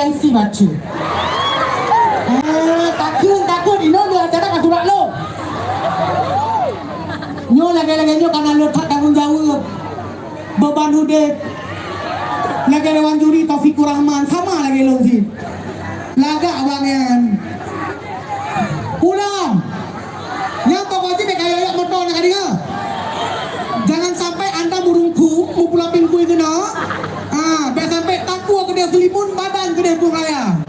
PIC baca. Takut ino dia cara ka surat lo. Nyo lagi-lagi nyo karena lo tak tanggung jawab. Beban hidup. Lagi Dewan Juri Taufikur Rahman sama lagi lo sih. Lagak abangan. Ulang. Yang pokoknya kayak ayak motor nak dia. Jangan sampai anda burungku, mau pulang pingku itu no. Biar sampai taku ke dia selimun badan ke dia pun raya.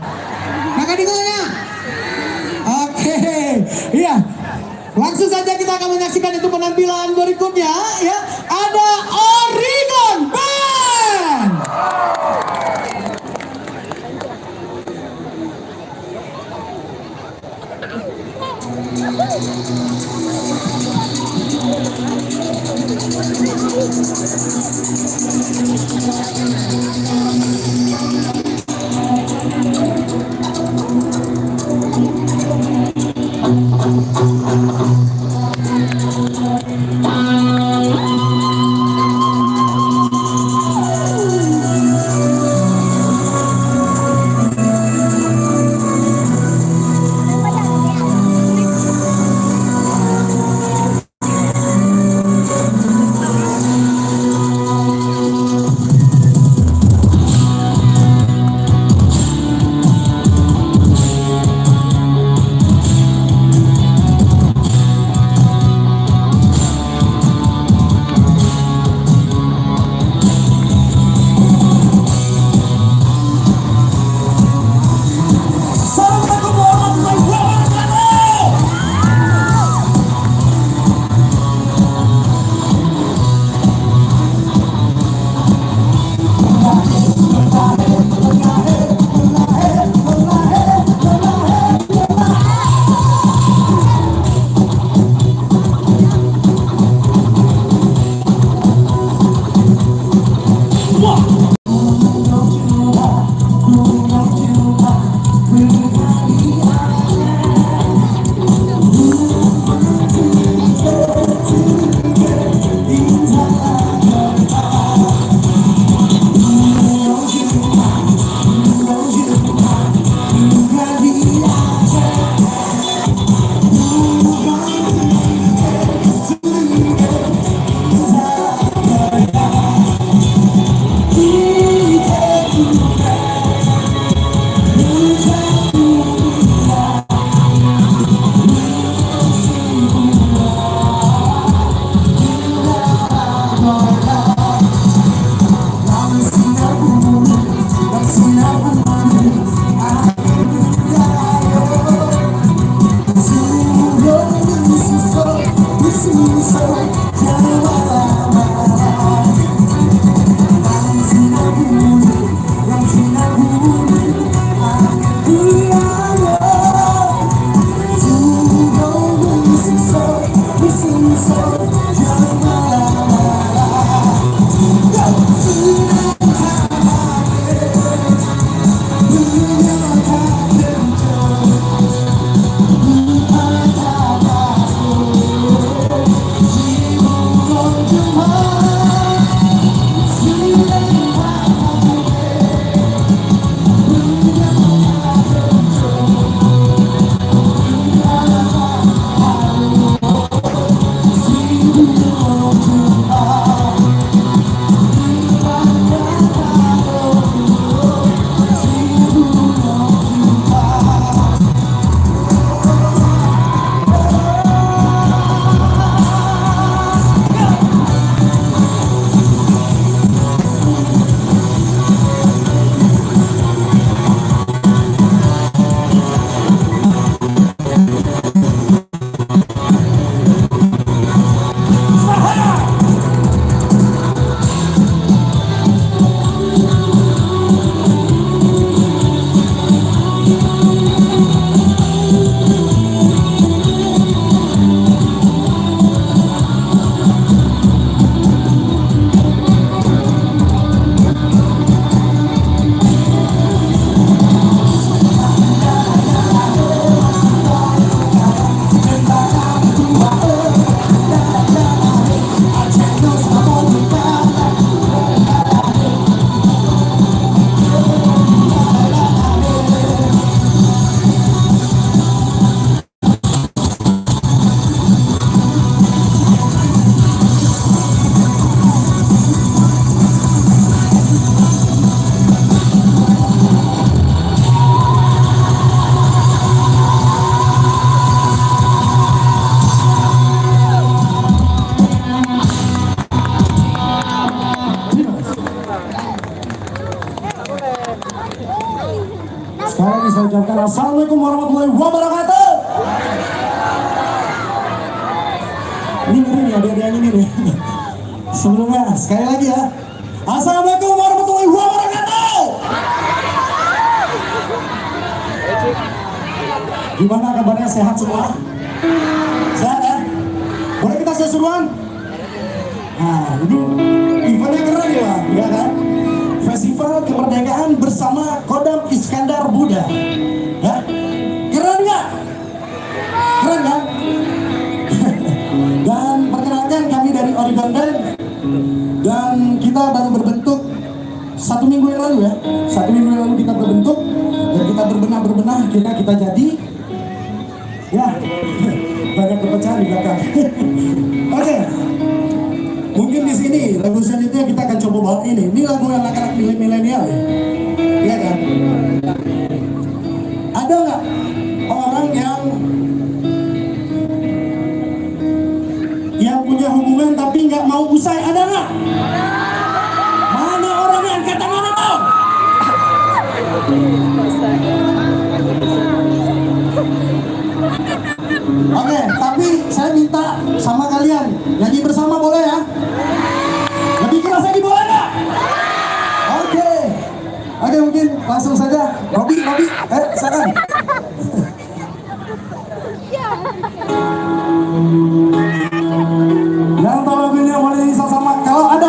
Nak dia. Oke, iya. Langsung saja kita akan menyaksikan itu penampilan berikutnya ya. Ada Oregon Band. ucapkan assalamualaikum warahmatullahi wabarakatuh. Ini ngeri nih, ada yang ini nih. Sebelumnya sekali lagi ya, assalamualaikum warahmatullahi wabarakatuh. Gimana kabarnya, sehat semua? Sehat ya? Boleh kita seseruan? Nah, ini eventnya keren ya kan? Festival Kemerdekaan bersama Kodam Iskandar Muda. Ya? Keren nggak? Keren kan? Dan perkenalkan, kami dari Oregon Band, dan kita baru berbentuk 1 minggu yang lalu ya. 1 minggu yang lalu kita berbentuk dan kita berbenah, akhirnya kita jadi. Ya, banyak kepecahan di belakang. Oke. Mungkin di sini lagu selanjutnya kita akan coba bawa ini. Ini lagu yang anak-anak milenial ya. Iya kan? Ada nggak orang yang punya hubungan tapi nggak mau usai? Ada nggak? Mana orangnya, angkat tangan dong. Oke, tapi saya minta sama kalian nyanyi bersama, boleh ya? Lebih keras lagi boleh nggak? Oke, mungkin langsung saja. Robi, silakan. Yang tahu lagunya boleh nyanyi sama. Kalau ada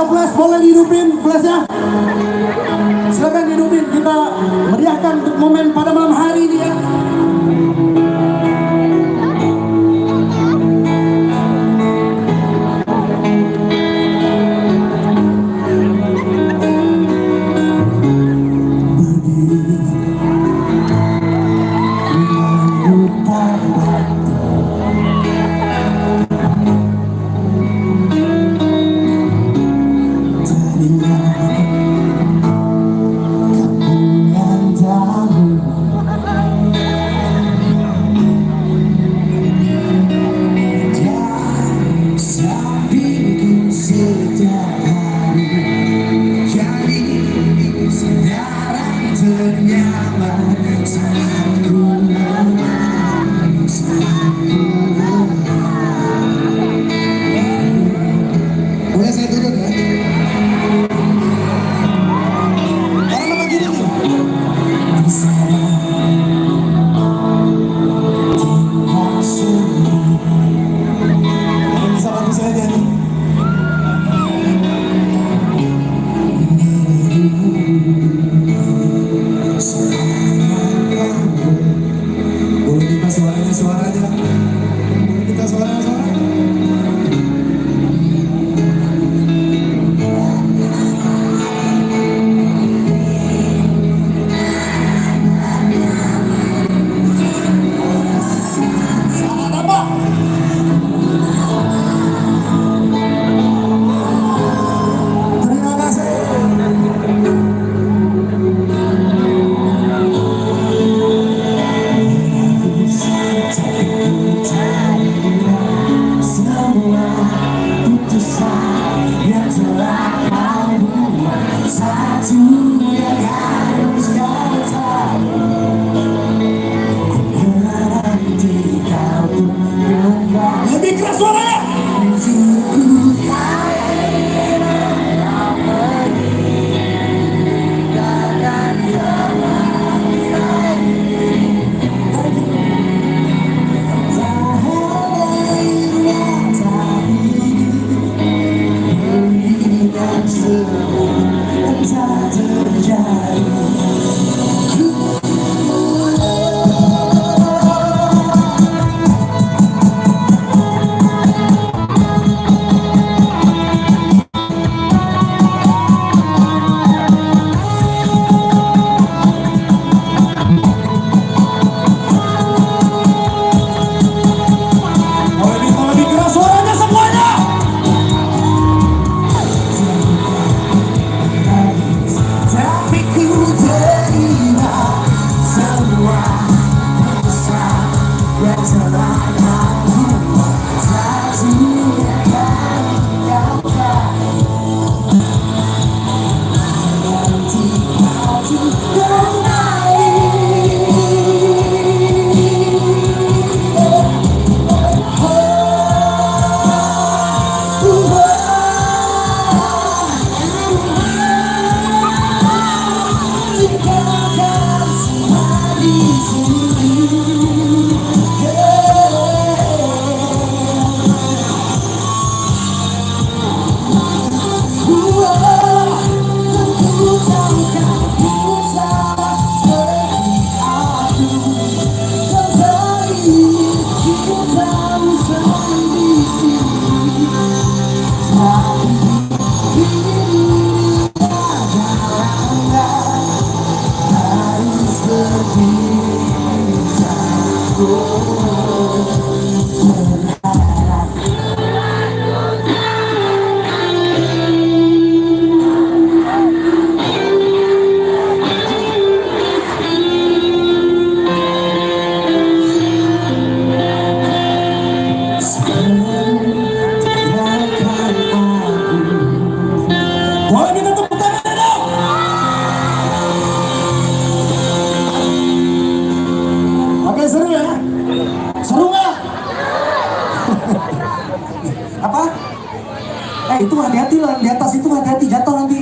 hati-hati loh di atas itu, hati-hati jatuh nanti.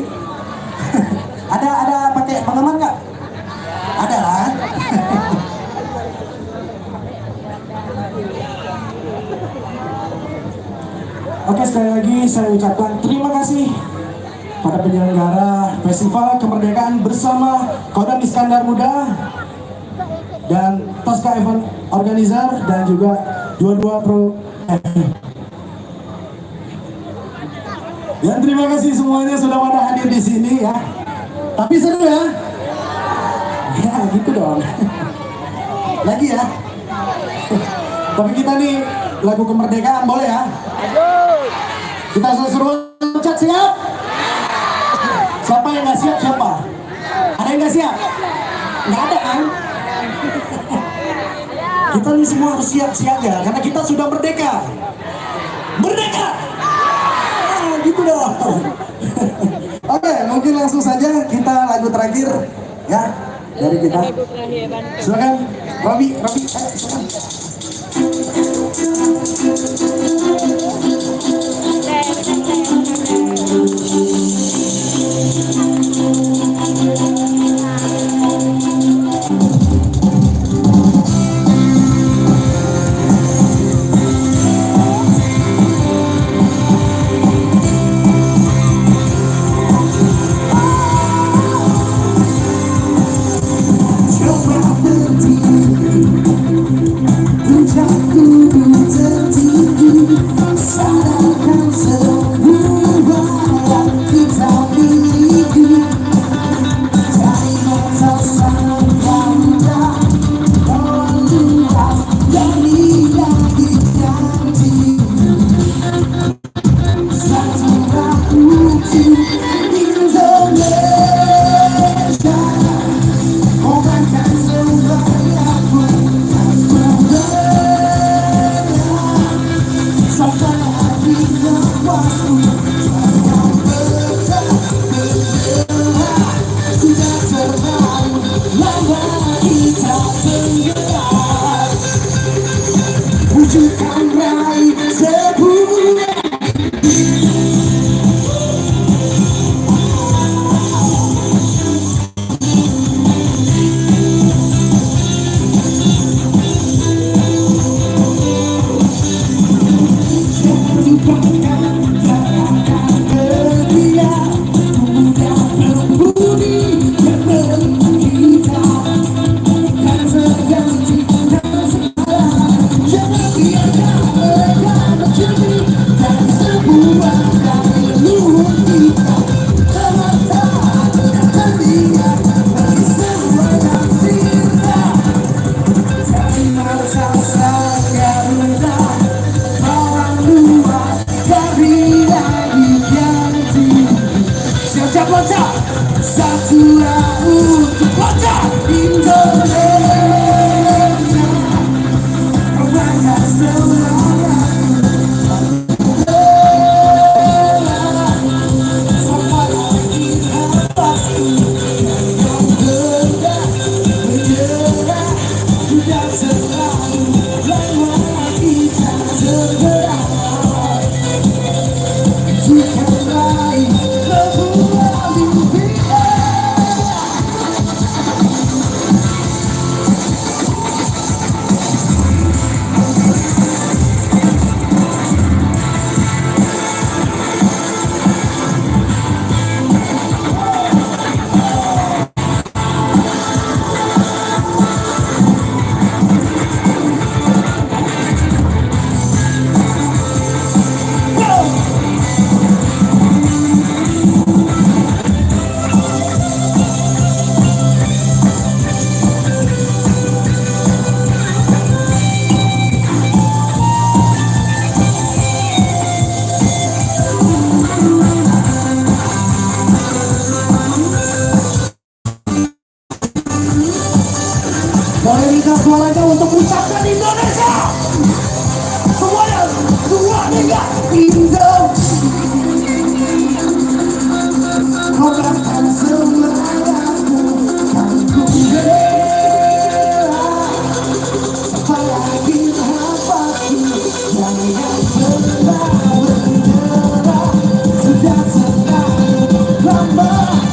Ada pakai pengaman nggak? Ada lah. Oke, sekali lagi saya ucapkan terima kasih pada penyelenggara Festival Kemerdekaan bersama Kodam Iskandar Muda dan Tosca Event Organizer dan juga 22 Pro. Dan terima kasih semuanya sudah pada hadir di sini ya. Tapi seru ya? Ya gitu dong. Lagi ya. Tapi kita nih lagu kemerdekaan boleh ya? Kita seru-seruan chat, siap? Siapa yang nggak siap siapa? Ada yang nggak siap? Nggak ada kan? Kita nih semua harus siap-siap ya, karena kita sudah merdeka. Merdeka! Gitu dong. Oke, mungkin langsung saja kita lagu terakhir ya dari kita. Silakan, Robi, silakan.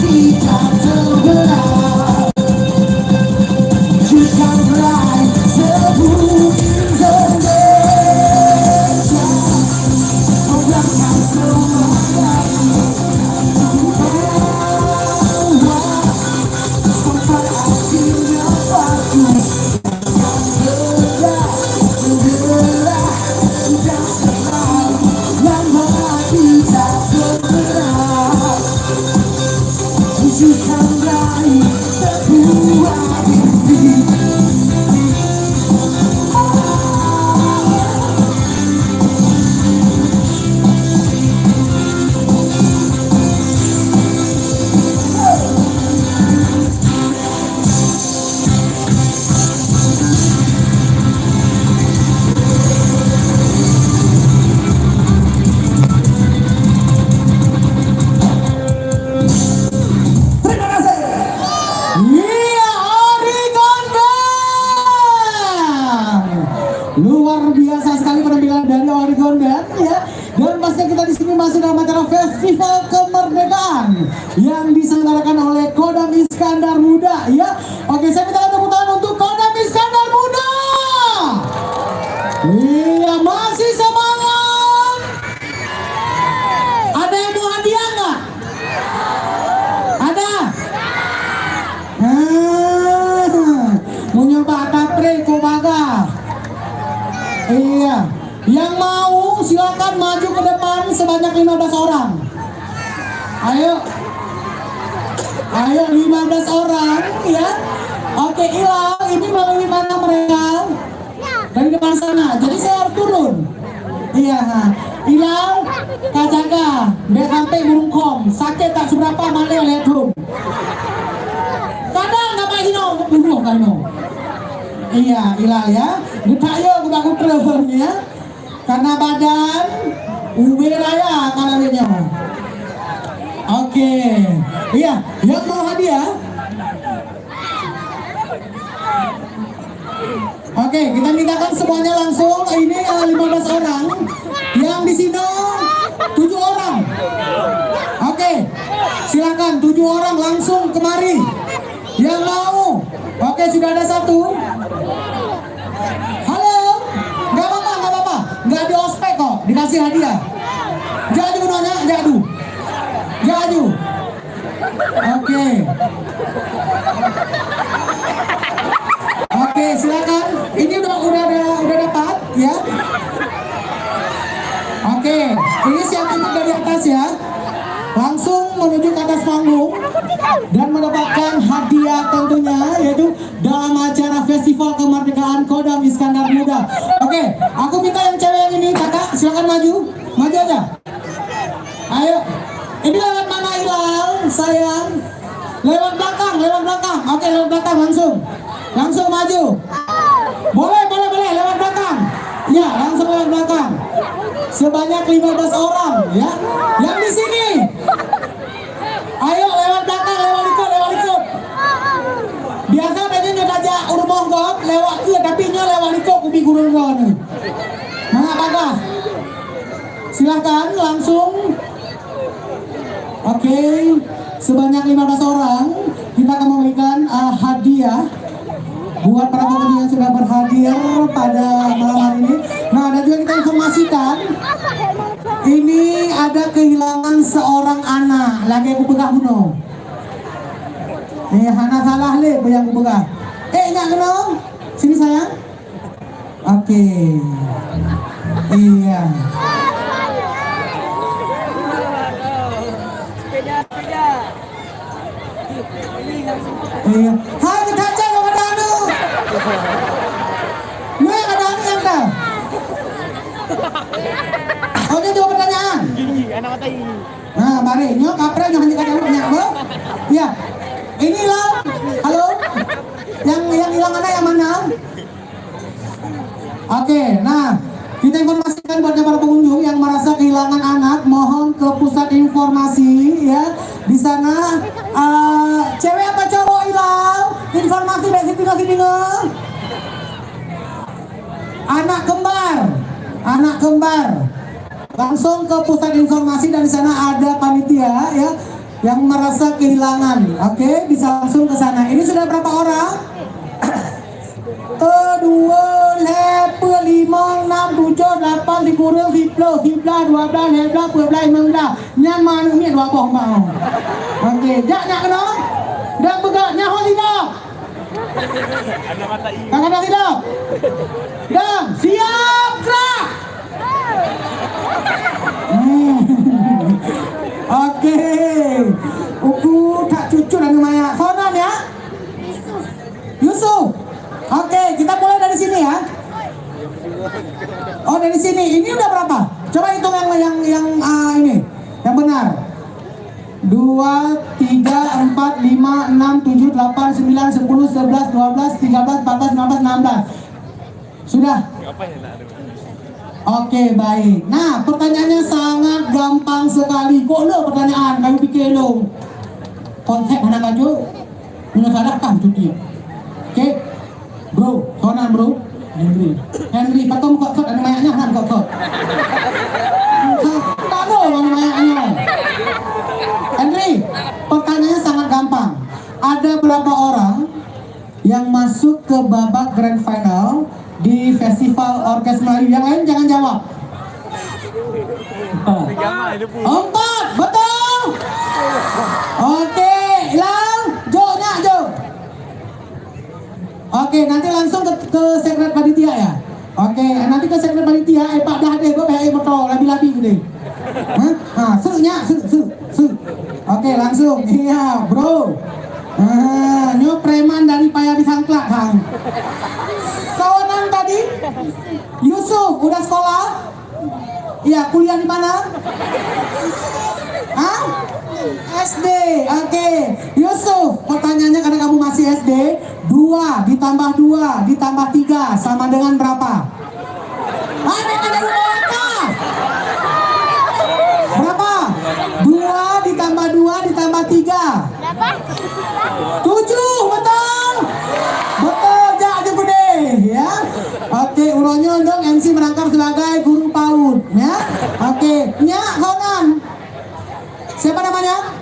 kita terbelah, kita meraih sebuah Indonesia. Programkan semua sampai akhirnya waktu yang bergerak sudah terlalu lama kita terbelah. Wujudkan raih sebuah mimpi. Terima kasih. Iya, Oregon Band. Luar biasa sekali penampilan dari Oregon Band ya. Dan pastinya kita di sini masih dalam acara Festival Kemerdekaan yang diselenggarakan oleh Kodam Iskandar Muda ya. Oke, saya minta tepuk tangan untuk Kodam Iskandar Muda. Iya, masih semangat. Ada yang mau hadiah nggak? Ada? Mau nyoba tapre kobaga. Iya, yang mau silakan maju ke depan sebanyak 15 orang. Ayo, ayo 15 orang ya. Oke, Ilal, ini melalui mana mereka? Dari depan sana. Jadi saya harus turun. Iya, Ilal, Kajaga, BKP Burungkom, sakit tak seberapa mana lihat turun. Kadang nggak pakai hino, bunuh kan no. Iya, Ilal ya. Getayo aku terus ya. Karena badan ube raya kanannya. Oke. Iya, yang mau hadiah. Oke, kita mintakan semuanya langsung. Ini 15 orang. Yang di sini 7 orang. Oke, silakan 7 orang langsung kemari. Yang mau? Oke, sudah ada satu. Halo, nggak apa-apa, nggak apa-apa, nggak di ospek kok, dikasih hadiah. Jaju nanya, jaju, jaju. Oke, oke, silakan. Ini udah dapat ya. Oke, ini siap ikut dari atas ya. Langsung menuju ke atas panggung dan mendapatkan hadiah tentunya, yaitu dalam acara Festival Kemerdekaan Kodam Iskandar Muda. Oke, aku minta yang cewek yang ini, kakak silakan maju aja. Ayo, ini lewat mana Ilal, sayang? Lewat belakang. Oke, lewat belakang langsung maju. Boleh, lewat belakang. Ya, langsung lewat belakang. Sebanyak 15 orang ya. Yang di sini. Ayo lewat belakang, lewat ikut. Biasa tadi nyodaja urmoh god lewat ke tapi nyo lewat ikut kubi gurun god. Mengapa? Silakan langsung. Oke, sebanyak 15 orang kita akan memberikan hadiah buat para pengunjung yang sudah berhadir pada malam hari ini. Nah, dan juga kita informasikan ini ada kehilangan seorang anak lagi aku pegang bunuh. Hana salah le yang aku pegang. Nyak kena. Sini sayang. Oke. Iya. Iya. Hai kita cek ke danu. Lu yang ada yang dah. Oke, dua pertanyaan. Anak mata ini. Nah, mari nyok kapre nyok hanya kata banyak bo. Ya. Ini lah. Halo. Yang hilang anak yang mana? Oke, nah kita informasikan buat para pengunjung yang merasa kehilangan anak, mohon ke pusat informasi ya. Di sana cewek apa cowok hilang? Informasi dari tinggal. Anak kembar. Langsung ke pusat informasi dan di sana ada panitia ya. yang merasa kehilangan. Oke, bisa langsung ke sana. Ini sudah berapa orang? 2, 4, 5, 6, 7, 8, 10, 11, 12, 13, 14, 15. Nyan mana ni 2 boh mau. Okey, jak nak kena. Dah pegang nyaho tidak. Kakak tidak. Dah, siap gerak. Okey. Uku tak cucuk dan maya. Sonan ya. Yusuf. Oke, kita mulai dari sini ya. Oh, dari sini. Ini udah berapa? Coba hitung ini. Yang benar. 2, 3, 4, 5, 6, 7, 8, 9, 10, 11, 12, 13, 14, 15, 16. Sudah? Oke, baik. Nah, pertanyaannya sangat gampang sekali. Kok lo pertanyaan? Kamu pikir lo konsep anak baju? Menurut saya kan cuti. Oke, bro, sonan bro. Henry, patom kok ada mayaknya kan kok. Tak ada orang mayaknya. Henry, pertanyaannya sangat gampang. Ada berapa orang yang masuk ke babak grand final di Festival Orkes Melayu? Yang lain jangan jawab. 4, betul. Oke, hilang. Jo. Oke, nanti langsung ke sekret panitia ya. Oke, nanti ke sekret panitia. Pak dah deh, gue pengen motor labi-labi gede. Hah? Su. Oke, langsung. Iya, bro. Nyo preman dari payah disangklak, Kang. Kawanan tadi? Yusuf, udah sekolah? Iya, kuliah di mana? Hah? SD. Oke. Yusuf, pertanyaannya karena kamu masih SD, 2 ditambah 2 ditambah 3 sama dengan berapa? Ada berapa? 2 ditambah 2 ditambah 3 7, betul? Betul, jak gede ya. Oke, uronyo dong MC merangkap sebagai guru PAUD ya. Oke, nyak Konan. Siapa namanya?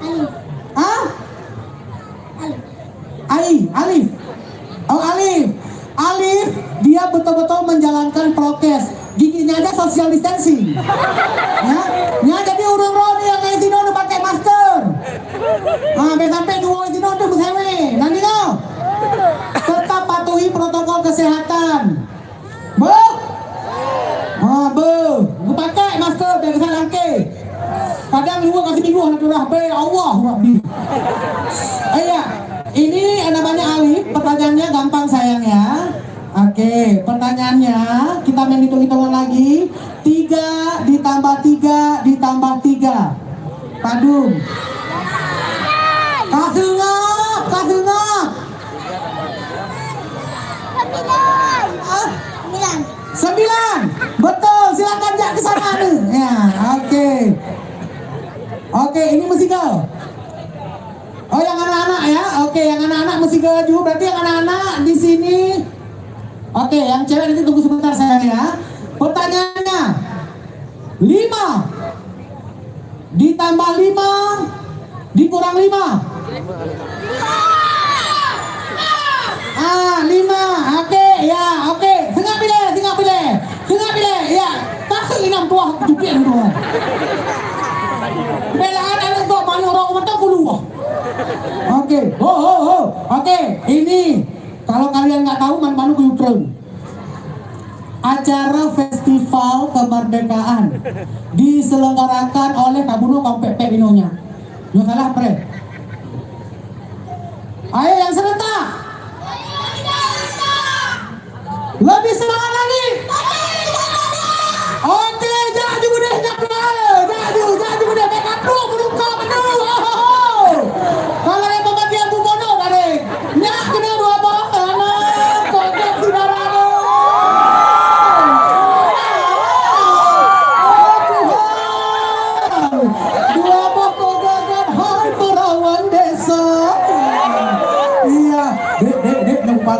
Alif. Hah? Alif. Oh, Alif, dia betul-betul menjalankan prokes. Giginya aja social distancing. Ya, jadi urung Roni yang ngaji udah pakai masker. Sampai dua itu udah bersewe. Nanti no. Tetap patuhi protokol kesehatan. Bu. Gue pakai masker biar kesalahan ke. Kadang lu kasih minggu anak curah be Allah Rabbi. Iya, ini namanya Alif. Pertanyaannya gampang sayang ya. Oke, pertanyaannya kita main hitung-hitungan lagi. 3 ditambah 3 ditambah 3. Padung. Kasih ngap. 9. Betul, silakan jak ke sana nih. Ya, oke. Oke, ini mesti go. Oh, yang anak-anak ya. Oke, yang anak-anak mesti go juga. Berarti yang anak-anak di sini. Oke, yang cewek nanti tunggu sebentar sayang ya. Pertanyaannya 5 ditambah 5 dikurang 5. 5. Oke, ya, oke. Tengah pilih. Ya, tasik inam tuah jupit tuah. Belaan ada untuk mana orang mata keluar. Oke. Oke, ini kalau kalian nggak tahu mana Ukraine. Acara festival kemerdekaan diselenggarakan oleh Kabuno Kompek Pinonya. Nggak salah pre. Ayo yang serentak. Lebih semangat lagi. Oke, jaju gede. Backup dulu, belum kau penuh. Kalau yang pembagian bubono tadi, nyak kena 2 bola. Kocok saudara.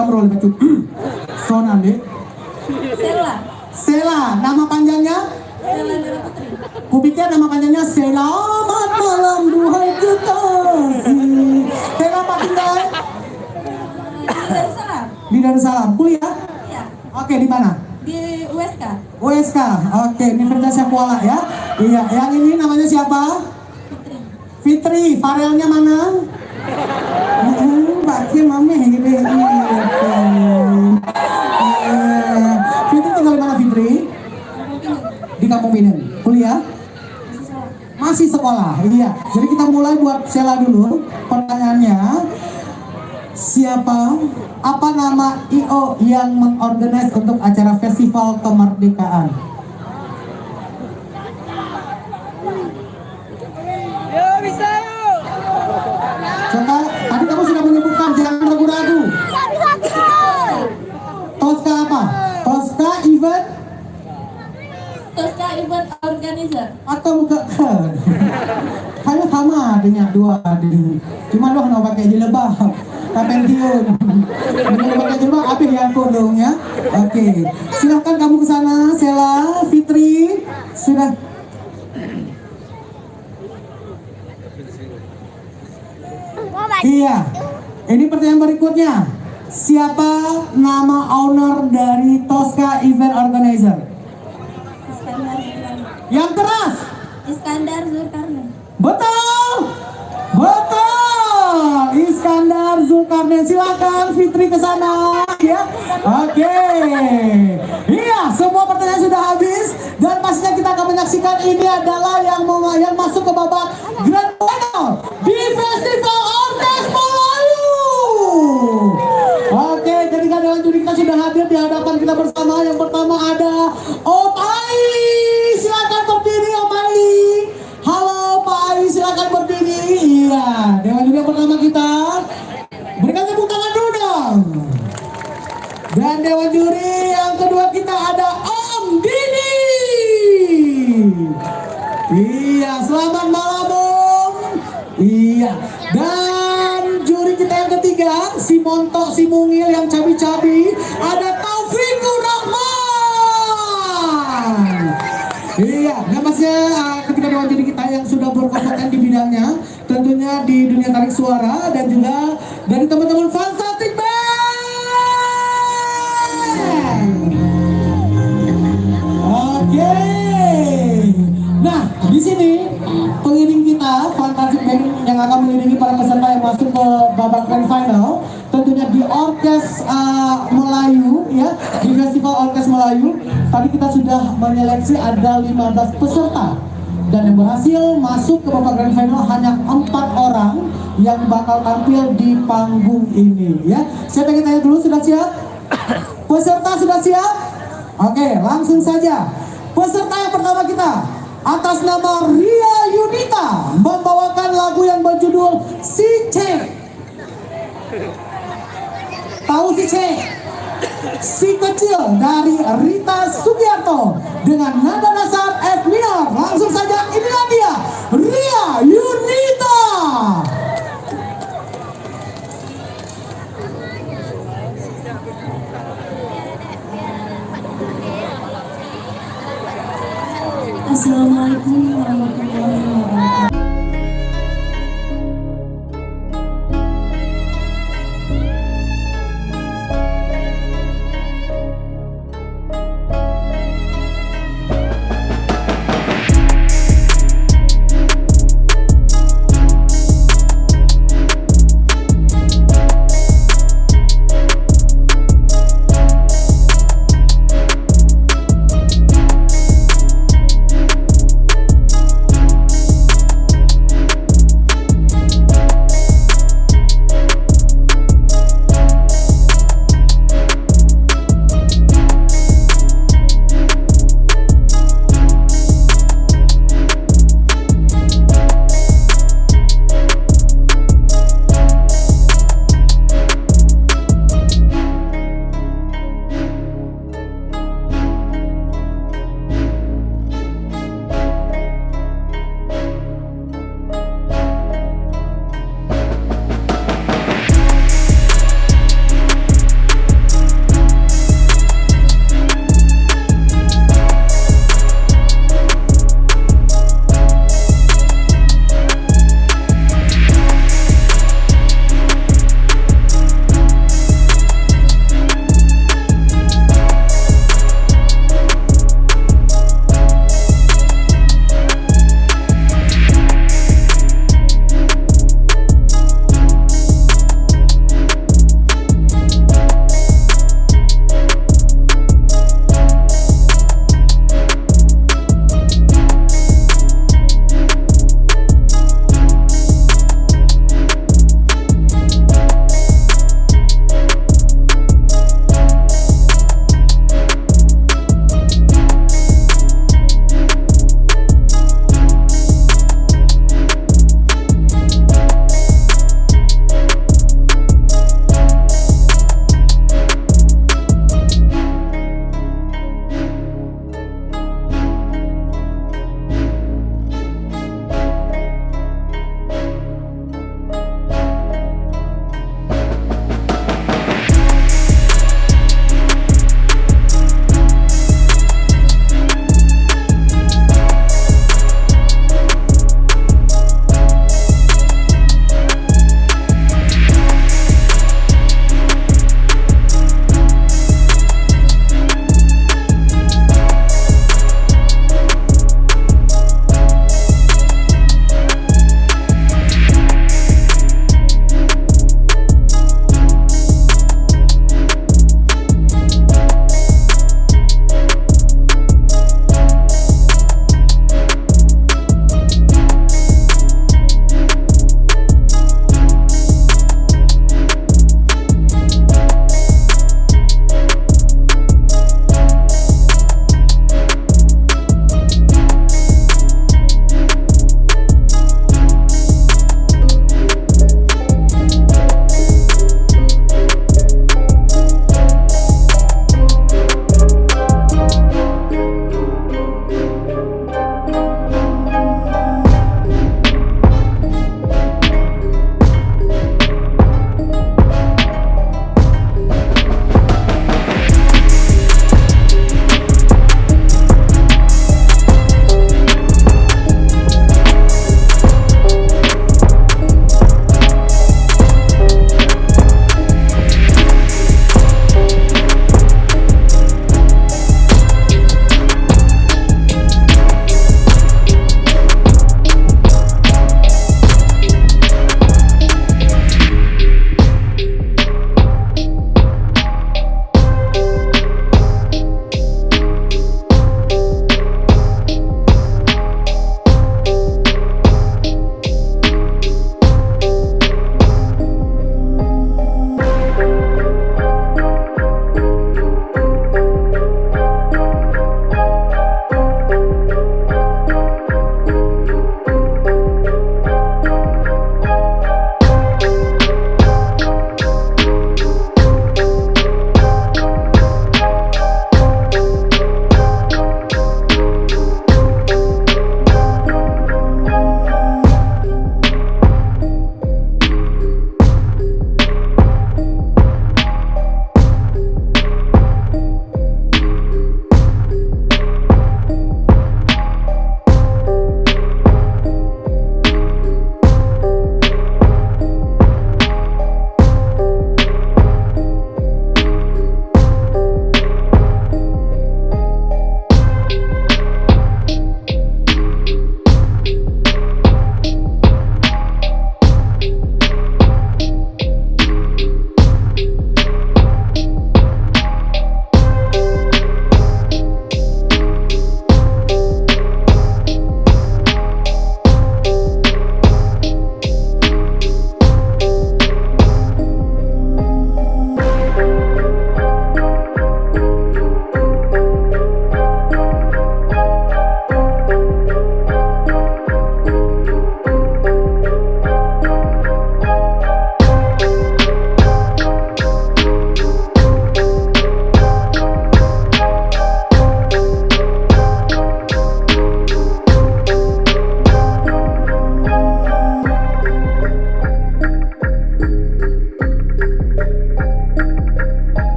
Bro, lebih Sonan deh. Sela, nama panjangnya? Kupikir nama panjangnya Selamat Malam Duhai Darussalam. Kuliah? Iya. Oke, di mana? Di USK. USK. Oke, Universitas Kuala ya. Iya, yang ini namanya siapa? Fitri. Fitri. Farelnya mana? Mbak Kim, mami gitu. Fitri tinggal di mana, Fitri? Di Kampung Binen. Kuliah? Masih sekolah. Iya. Jadi kita mulai buat Sela dulu. Pertanyaannya, siapa, apa nama IO yang mengorganize untuk acara Festival Kemerdekaan? Yo bisa yuk. Coba, tadi kamu sudah menyebutkan, jangan ragu-ragu. Tosca apa? Tosca Event Tosca Event Organizer. atau bukan? Kayak sama adanya dua adanya. Cuma doh mau pakai jilbab, pensiun. Dengan pakai jilbab apa yang kodong ya? Oke, silahkan kamu ke sana, Sela, Fitri, sudah. Iya, ini pertanyaan berikutnya. Siapa nama owner dari Tosca Event Organizer? Iskandar Zulkarnain. Yang keras. Iskandar Zulkarnain. Betul, betul. Iskandar Zulkarnain. Silakan Fitri ke sana, ya. Oke. Iya, semua pertanyaan sudah habis dan pastinya kita akan menyaksikan ini adalah yang masuk ke babak grand final di Festival Orkes Melayu. Oke, jadi dewan juri kita sudah hadir di hadapan kita bersama. Yang pertama ada Om Ai. Silakan berdiri Om Ai. Halo Pak Ai, silakan berdiri. Iya, dewan juri yang pertama kita. Berikan tepuk tangan dulu dong. Dan dewan juri yang kedua kita ada Om Dini. Iya, selamat malam Om. Iya, dan juri kita yang ketiga, si montok, si mungil yang cabi-cabi, ada Taufikur Rahman. Iya, dan pastinya ketika dewan juri kita yang sudah berkompeten di bidangnya, tentunya di dunia tarik suara dan juga dari teman-teman Fantastic Band. Oke. Nah, di sini pengiring kita Fantastic Band yang akan mengiringi para peserta yang masuk ke babak grand final, tentunya di Orkes Melayu ya, di Festival Orkes Melayu. Tadi kita sudah menyeleksi ada 15 peserta dan yang berhasil masuk ke babak grand final hanya 4 orang yang bakal tampil di panggung ini ya. Saya pengen tanya dulu, sudah siap? Peserta sudah siap? Oke, langsung saja. Peserta yang pertama kita atas nama Ria Yunita membawakan lagu yang berjudul Si C. Tahu Si C? Si kecil dari Rita Sugiarto dengan nada